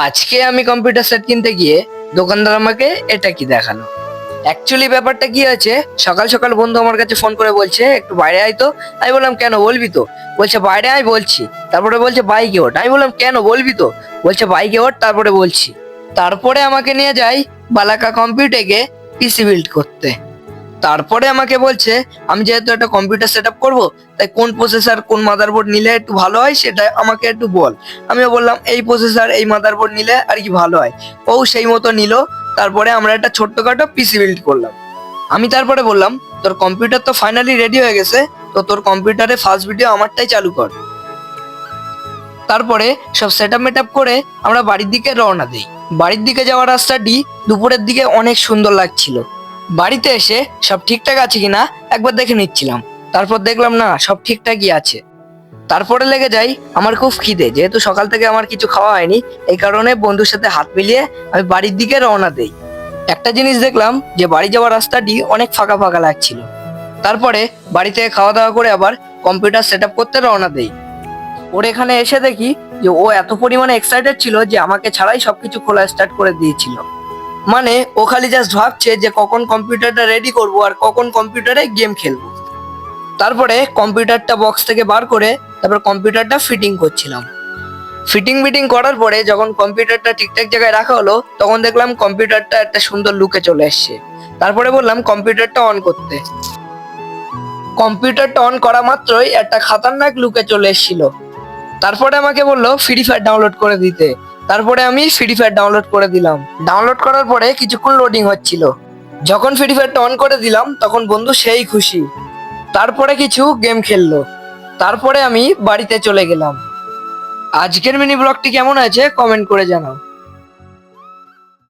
আজকে আমি computer set কিনতে গিয়ে দোকানদার আমাকে এটা কি দেখালো। অ্যাকচুয়ালি ব্যাপারটা কি আছে, সকাল সকাল বন্ধু আমার কাছে ফোন করে বলছে একটু বাইরে আয় তো। আমি বললাম কেন, বলবি তো? বলছে বাইরে আয় বলছি। তারপরে বলছে বাইকে ওঠ। আমি বললাম কেন, বলবি তো? বলছে বাইকে ওঠ, তারপরে বলছি। তারপরে আমাকে নিয়ে যাই বালাকা কম্পিউটারে পিসি বিল্ড করতে। তারপরে আমাকে বলছে আমি যেহেতু একটা কম্পিউটার সেট আপ করবো, তাই কোন প্রসেসর কোন মাদারবোর্ড নিলে একটু ভালো হয় সেটা আমাকে একটু বল। আমিও বললাম এই প্রসেসর এই মাদারবোর্ড নিলে আর কি ভালো হয়। ও সেই মতো নিল। তারপরে আমরা একটা ছোট্টখাটো পিসি বিল্ড করলাম। আমি তারপরে বললাম তোর কম্পিউটার তো ফাইনালি রেডি হয়ে গেছে, তো তোর কম্পিউটারে ফার্স্ট ভিডিও আমারটাই চালু কর। তারপরে সব সেট আপ মেট আপ করে আমরা বাড়ির দিকে রওনা দিই। বাড়ির দিকে যাওয়ার রাস্তাটি দুপুরের দিকে অনেক সুন্দর লাগছিল। বাড়িতে এসে সব ঠিকঠাক আছে কিনা একবার দেখে নিচ্ছিলাম। তারপর দেখলাম না, সব ঠিকঠাকই আছে। তারপরে লেগে যাই আমার খুব খিদে, যেহেতু সকাল থেকে আমার কিছু খাওয়া হয়নি। এই কারণে বন্ধুর সাথে হাত মিলিয়ে আমি বাড়ির দিকে রওনা দেই। একটা জিনিস দেখলাম যে বাড়ি যাওয়ার রাস্তাটি অনেক ফাঁকা ফাঁকা লাগছিল। তারপরে বাড়ি থেকে খাওয়া দাওয়া করে আবার কম্পিউটার সেট আপ করতে রওনা দেই। ওর এখানে এসে দেখি যে ও এত পরিমাণে এক্সাইটেড ছিল যে আমাকে ছাড়াই সবকিছু খোলা স্টার্ট করে দিয়েছিল। মানে ও খালি জাস্ট ভাবছে যে কখন কম্পিউটারটা রেডি করব আর কখন কম্পিউটারে গেম খেলবো। তারপরে কম্পিউটারটা বক্স থেকে বার করে তারপর কম্পিউটারটা ফিটিং করছিলাম। ফিটিং করার পরে যখন কম্পিউটারটা ঠিকঠাক জায়গায় রাখা হলো, তখন দেখলাম কম্পিউটারটা একটা সুন্দর লুকে চলে এসছে। তারপরে বললাম কম্পিউটারটা অন করতে। কম্পিউটারটা অন করা মাত্রই একটা খাতারনাক লুকে চলে এসেছিল। তারপরে আমাকে বললো ফ্রি ফায়ার ডাউনলোড করে দিতে। তারপরে আমি ফ্রি ফায়ার ডাউনলোড করে দিলাম। ডাউনলোড করার পরে কিছুক্ষণ লোডিং হচ্ছিল। যখন ফ্রি ফায়ারটা অন করে দিলাম তখন বন্ধু সেই খুশি। তারপরে কিছু গেম খেললো। তারপরে আমি বাড়িতে চলে গেলাম। আজকের মিনি ব্লগটি কেমন আছে কমেন্ট করে জানাও।